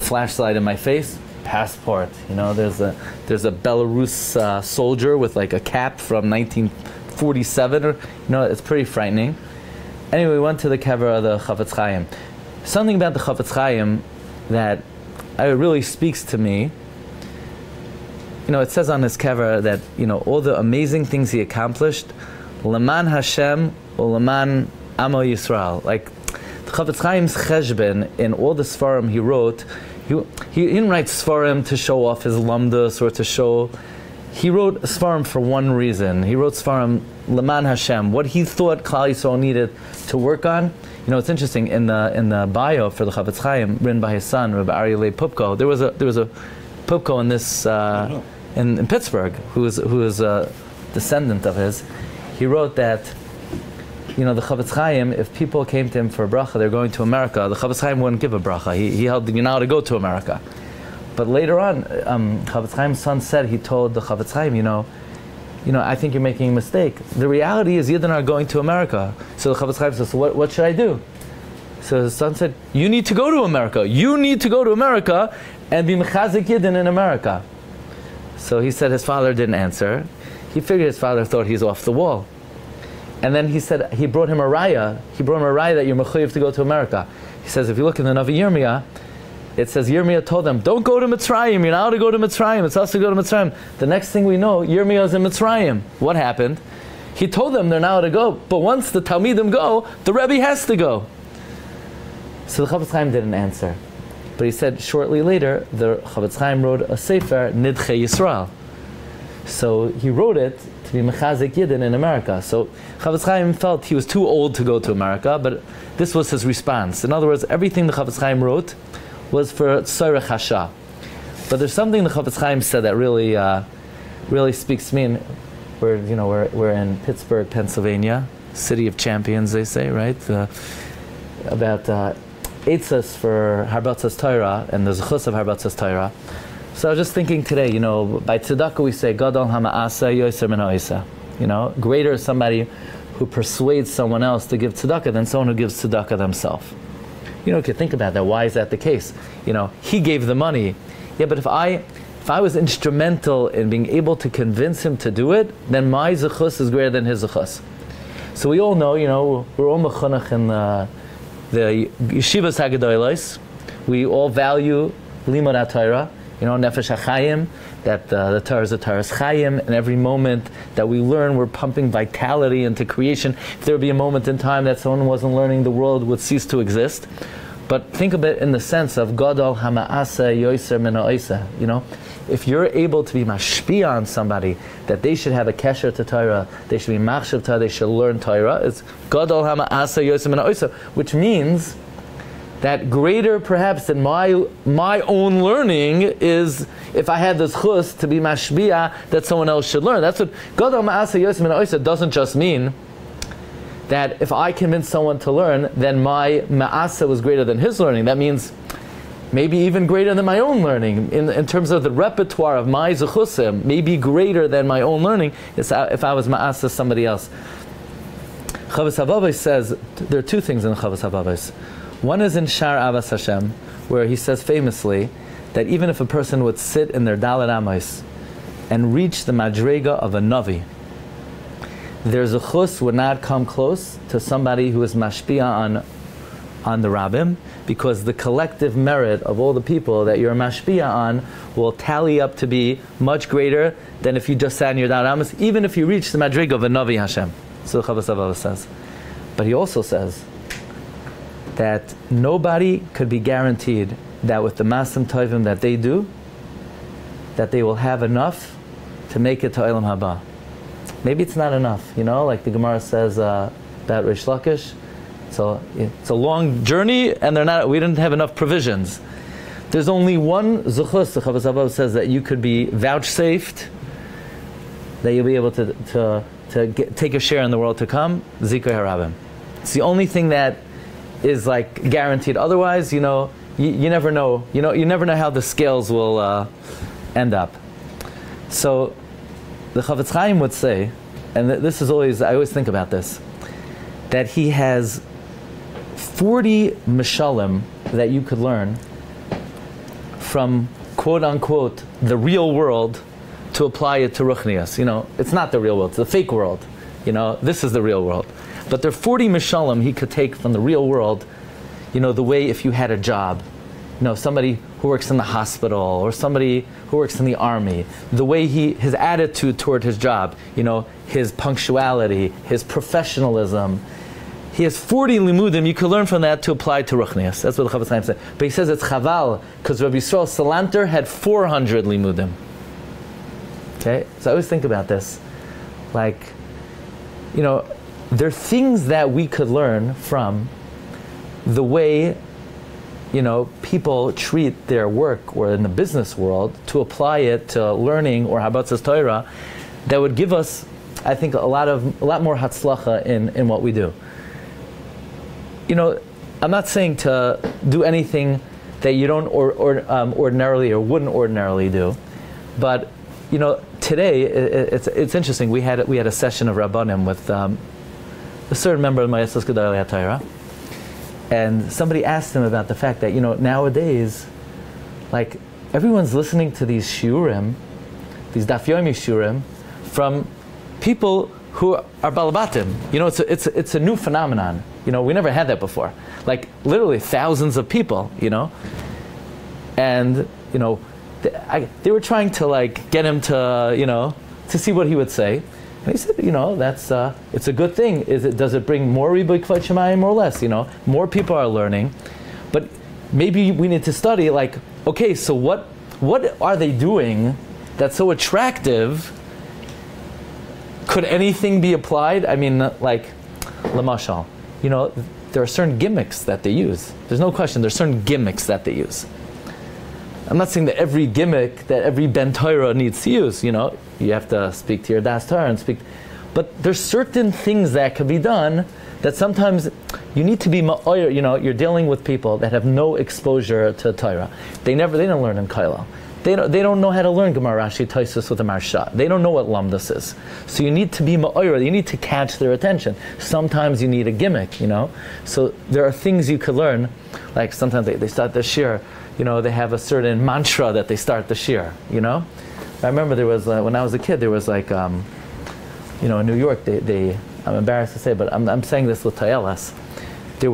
flashlight in my face, passport. You know, there's a Belarus soldier with like a cap from 1947. Or, you know, it's pretty frightening. Anyway, we went to the kever of the Chafetz Chaim. Something about the Chafetz Chaim that really speaks to me. You know, it says on his kever that, you know, all the amazing things he accomplished, Leman Hashem or Leman Amo Yisrael. Like the Chafetz Chaim's cheshbon in all the Sfarim he wrote, he didn't write Sfarim to show off his lumdus or to show. He wrote Sfarim for one reason. He wrote Sfarim Leman Hashem, what he thought Klal Yisrael needed to work on. You know, it's interesting in the bio for the Chafetz Chaim, written by his son Rabbi Aryeh Pupko. There was a Pupko in this in Pittsburgh who is a descendant of his. He wrote that, you know, the Chafetz Chaim, if people came to him for a bracha, they're going to America, the Chafetz Chaim wouldn't give a bracha. He held, you know, to go to America. But later on, Chafetz Chaim's son said, he told the Chafetz Chaim, you know, I think you're making a mistake. The reality is Yidden are going to America. So the Chafetz Chaim says, so what should I do? So his son said, you need to go to America. You need to go to America and be mechazik Yidden in America. So he said his father didn't answer. He figured his father thought he's off the wall. And then he said, he brought him a raya. He brought him a raya that you're mechuyev to go to America. He says, if you look in the Navi Yirmiyah, it says Yirmiyah told them, don't go to Mitzrayim, you're not allowed to go to Mitzrayim, it's us to go to Mitzrayim. The next thing we know, Yirmiyah is in Mitzrayim. What happened? He told them they're not allowed to go, but once the Talmidim go, the Rebbe has to go. So the Chafetz Chaim didn't answer. But he said shortly later, the Chafetz Chaim wrote a sefer, Nidchei Yisrael. So he wrote it to be Mechazik Yidden in America. So Chafetz Chaim felt he was too old to go to America, but this was his response. In other words, everything the Chafetz Chaim wrote was for Tzorech Hasha. But there's something the Chafetz Chaim said that really speaks to me. We're in Pittsburgh, Pennsylvania, city of champions, they say, right? About Eitzas for Harbatzas Torah and the Zechus of Harbatzas Torah. So I was just thinking today, you know, by tzedakah we say Gadol Hama'asa Yoser Min Ha'isa. You know, greater is somebody who persuades someone else to give tzedakah than someone who gives tzedakah themselves. You know, if you think about that, why is that the case? You know, he gave the money. Yeah, but if I was instrumental in being able to convince him to do it, then my zechus is greater than his zechus. So we all know, you know, we're all mechunach in the yeshivas hagadolos. We all value limud HaTorah, you know, nefesh hachayim, that the Torah is a Torah's chayim, and every moment that we learn, we're pumping vitality into creation. If there would be a moment in time that someone wasn't learning, the world would cease to exist. But think of it in the sense of Gadol Hama'asa Yoser Min Ha'isa. You know, if you're able to be mashpia on somebody, that they should have a kesher to Torah, they should be machshav Torah, they should learn Torah, it's Gadol Hama'asa Yoser Min Ha'isa, which means that greater perhaps than my own learning is if I had this chus to be mashbia that someone else should learn. That's what Gadol Ma'asa Yoser Min Ha'isa doesn't just mean that if I convince someone to learn, then my ma'asa was greater than his learning. That means maybe even greater than my own learning. In terms of the repertoire of my zechusim, maybe greater than my own learning if I was ma'asa somebody else. Chavos HaVavos says, there are two things in Chavos HaVavos. One is in Shar Avas Hashem, where he says famously that even if a person would sit in their Dalet Amos and reach the madrega of a Navi, their zechus would not come close to somebody who is mashpia on the Rabbim, because the collective merit of all the people that you're mashpia on will tally up to be much greater than if you just sat in your Dalet Amos, even if you reach the madrega of a Navi Hashem. So Chavos HaVavos says. But he also says that nobody could be guaranteed that with the Masim Tovim that they do, that they will have enough to make it to Olam Haba. Maybe it's not enough, you know, like the Gemara says about Rish Lakish. So it's a long journey, and we didn't have enough provisions. There's only one zechus, the Chavos HaVavos says, that you could be vouchsafed, that you'll be able to take a share in the world to come, Zikrei HaRabim. It's the only thing that is like guaranteed. Otherwise, you know, you never know. You know, you never know how the scales will end up. So the Chafetz Chaim would say, and this is always, I always think about this, that he has 40 mishalim that you could learn from quote unquote the real world to apply it to Ruchnias. It's not the real world, it's the fake world. This is the real world. But there are 40 mishalim he could take from the real world, the way if you had a job, somebody who works in the hospital or somebody who works in the army, the way his attitude toward his job, his punctuality, his professionalism. He has 40 limudim, you could learn from that to apply to Ruchnias. That's what the Chafetz Chaim said. But he says it's chaval, because Rabbi Yisrael Salanter had 400 limudim. Okay? So I always think about this. There are things that we could learn from the way, people treat their work or in the business world to apply it to learning or Habatzas Torah that would give us, I think, a lot more hatzlacha in what we do. I'm not saying to do anything that you don't ordinarily or wouldn't ordinarily do, but today it's interesting. We had a session of Rabbanim with a certain member of my Gedolei HaTorah, and somebody asked him about the fact that nowadays, everyone's listening to these Shiurim, these Daf Yomi Shiurim, from people who are balabatim. It's a new phenomenon. We never had that before. Literally thousands of people. And they were trying to get him to see what he would say. And he said, that's it's a good thing. Does it bring more Ribui Kvod Shemayim or less? More people are learning, but maybe we need to study. Okay, so what are they doing that's so attractive? Could anything be applied? I mean, Lamashal, there are certain gimmicks that they use. There's no question. There's certain gimmicks that they use. I'm not saying that every gimmick that every Ben Torah needs to use. You have to speak to your Das Torah and speak. But there's certain things that can be done that sometimes you need to be ma'oyer. You're dealing with people that have no exposure to Torah. They don't learn in Kollel. They don't know how to learn Gemara, Rashi, Tosfos with a Marsha. They don't know what Lamdas is. So you need to be ma'oyer. You need to catch their attention. Sometimes you need a gimmick. So there are things you could learn. Sometimes they start the shir. They have a certain mantra that they start the shir. I remember there was when I was a kid, there was in New York. I'm embarrassed to say, but I'm saying this with Tayelas. There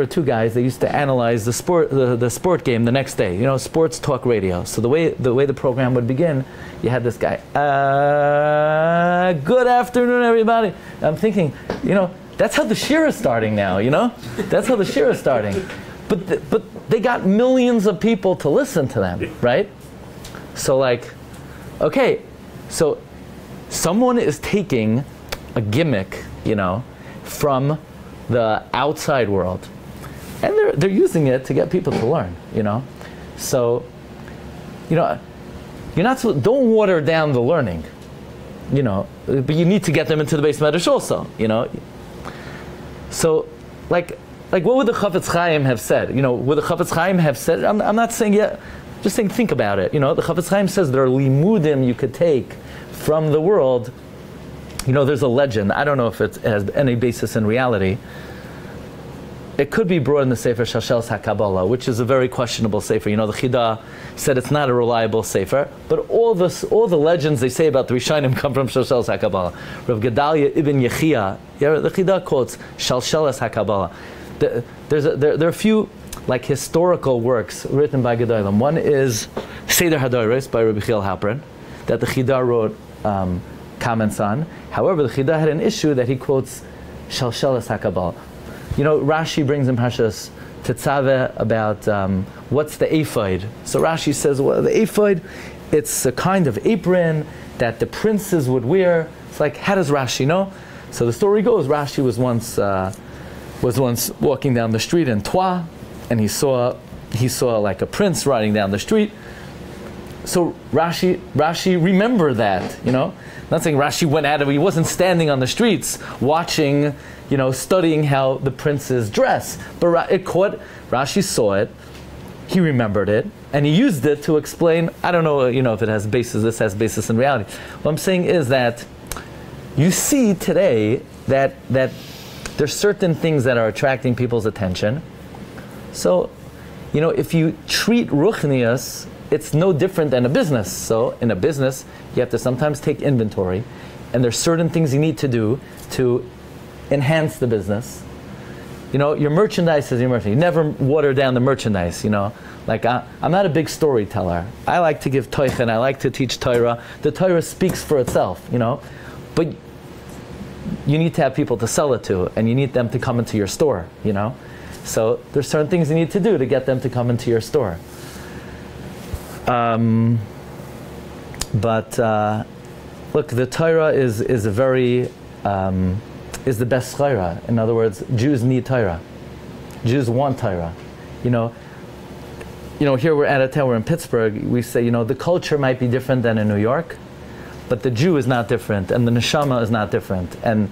were two guys. They used to analyze the sport game the next day. Sports talk radio. So the way the program would begin, you had this guy. Good afternoon, everybody. I'm thinking, that's how the shir is starting now. That's how the shir is starting. But they got millions of people to listen to them, right? So okay, so someone is taking a gimmick, from the outside world, and they're using it to get people to learn, So, you're not don't water down the learning, but you need to get them into the base medrash also, So, what would the Chafetz Chaim have said? Would the Chafetz Chaim have said? I'm not saying yet. Just saying, think about it. The Chafetz Chaim says there are limudim you could take from the world. There's a legend. I don't know if it has any basis in reality. It could be brought in the Sefer Shalshelas HaKabbalah, which is a very questionable Sefer. The Chidah said it's not a reliable Sefer, but all the legends they say about the Rishonim come from Shalshelas HaKabbalah. Rav Gedalia ibn Yechia, the Chidah quotes Shalshelas HaKabbalah. There are a few historical works written by Gedolim. One is Seder Hadoros by Rabbi Yehuda HaNasi that the Chidah wrote comments on. However, the Chidah had an issue that he quotes Shalshelas HaKabbalah. Rashi brings in Parshas Tetzaveh about what's the ephod. So Rashi says, well, the ephod, it's a kind of apron that the princes would wear. It's how does Rashi know? So the story goes, Rashi was once walking down the street in Troyes, and he saw a prince riding down the street. So Rashi remembered that, Not saying Rashi went out of it. He wasn't standing on the streets watching, studying how the princes dress. But Rashi saw it, he remembered it, and he used it to explain. I don't know, if it has basis. This has basis in reality. What I'm saying is that you see today that there's certain things that are attracting people's attention. So, You know, if you treat ruchnias, it's no different than a business. So in a business, you have to sometimes take inventory, and there's certain things you need to do to enhance the business. You know, your merchandise is your merchandise. You never water down the merchandise, you know. Like, I'm not a big storyteller. I like to give toichen, I like to teach Torah. The Torah speaks for itself, you know. But you need to have people to sell it to, and you need them to come into your store, you know. So there's certain things you need to do to get them to come into your store. Look, the Torah is a very is the best chayra. In other words, Jews need Torah. Jews want Torah. You know, here we're out of town, we're in Pittsburgh, we say, you know, the culture might be different than in New York, but the Jew is not different, and the neshama is not different. And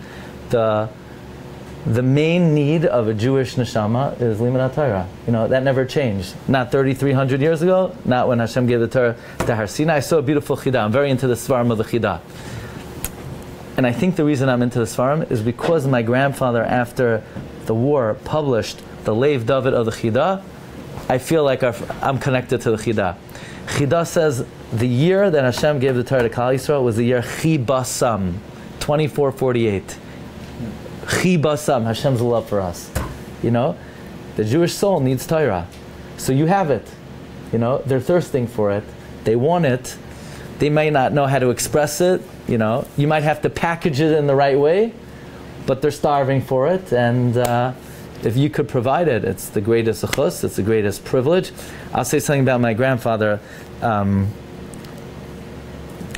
the main need of a Jewish neshama is limud Torah. You know, that never changed. Not 3,300 years ago, not when Hashem gave the Torah to Har Sinai. I saw a beautiful chidah. I'm very into the svarim of the chidah. And I think the reason I'm into the svarim is because my grandfather, after the war, published the Leiv David of the chidah. I feel like I'm connected to the chidah. Chidah says the year that Hashem gave the Torah to Kollel Yisrael was the year Chi Basam, 2448. Chi Basam, Hashem's love for us. You know, the Jewish soul needs Torah. So you have it. You know, they're thirsting for it. They want it. They may not know how to express it. You know, you might have to package it in the right way, but they're starving for it. And if you could provide it, it's the greatest zechus, it's the greatest privilege. I'll say something about my grandfather. Rabbi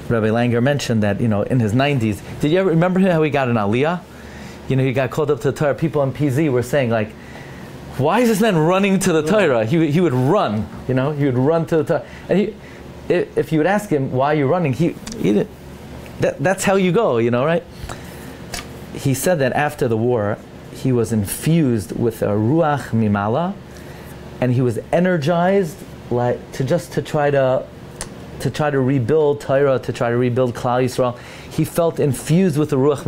Langer mentioned that, you know, in his 90s, did you ever remember how he got an aliyah? You know, he got called up to the Torah. People in PZ were saying, like, why is this man running to the Torah? He would run, you know, he would run to the Torah. And if you would ask him, why are you running? That's how you go, you know, right? He said that after the war, he was infused with a ruach mimala, and he was energized, like to try to rebuild Torah, to try to rebuild Klal Yisrael. He felt infused with the ruach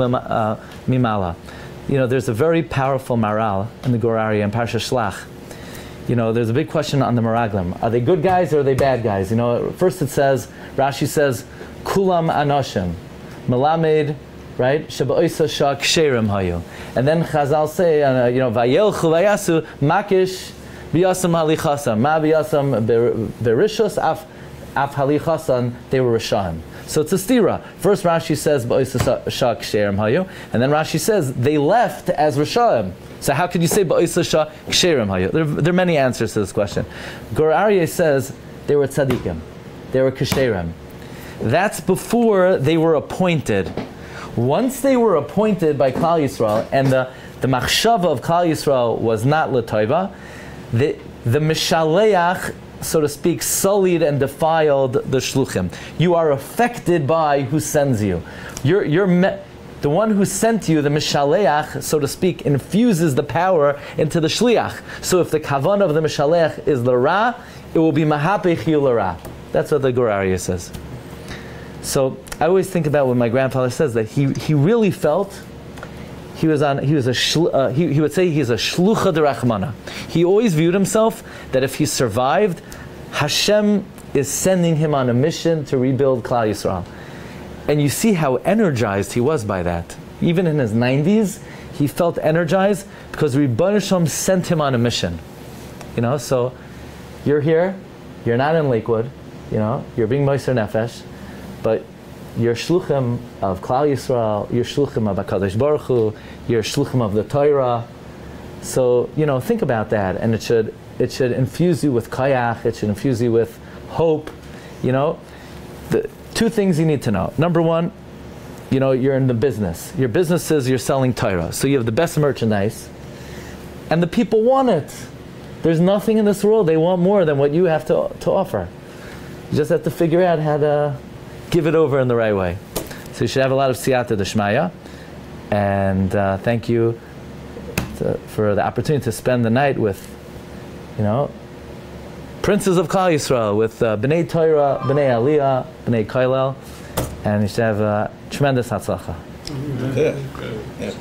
mimala. You know, there's a very powerful maral in the Gorari and Parsha Shlach. You know, there's a big question on the Meraglim. Are they good guys or are they bad guys? You know, first it says, Rashi says, Kulam Anoshim, Melamed, right? Sheba'isa Shak Shiurim Hayu. And then Chazal say, you know, Vayelchu Vayasu, Makish, Biyasam Halichasam, Ma Biyasam Berishus, Af Halichasan, they were Rishon. So it's a stira. First Rashi says, Ba'isa Shak Shiurim Hayu, and then Rashi says, they left as Rishon. So how can you say Ba'isa Shak Shiurim Hayu? There are many answers to this question. Gur Aryeh says, they were tzaddikim. They were kasherim. That's before they were appointed. Once they were appointed by Klal Yisrael, and the machshava of Klal Yisrael was not l'toiva, the mishaleach, so to speak, sullied and defiled the shluchim. You are affected by who sends you. The one who sent you, the mishaleach, so to speak, infuses the power into the shliach. So if the kavan of the mishaleach is l'ra, it will be mahapech yu l'ra. That's what the Gur Aryeh says. So I always think about when my grandfather says that he really felt he would say he's a shlucha derachmana. He always viewed himself that if he survived, Hashem is sending him on a mission to rebuild Klal Yisrael. And you see how energized he was by that. Even in his 90s, he felt energized because Rebbeinu Shalom sent him on a mission. You know, so you're here, you're not in Lakewood, you know, you're being Moiser Nefesh, but you're shluchim of Klal Yisrael, you're shluchim of HaKadosh Baruch Hu, you're shluchim of the Torah. So, you know, think about that, and it should infuse you with kayach, it should infuse you with hope. You know, the two things you need to know. Number one, you know, you're in the business. Your business is you're selling Torah, so you have the best merchandise, and the people want it. There's nothing in this world they want more than what you have to offer. You just have to figure out how to give it over in the right way. So you should have a lot of siyata d'shmaya. And thank you for the opportunity to spend the night with, you know, princes of Klal Yisrael, with Bnei Torah, Bnei Aliyah, Bnei Kollel, and you should have tremendous hatzlacha. Yeah.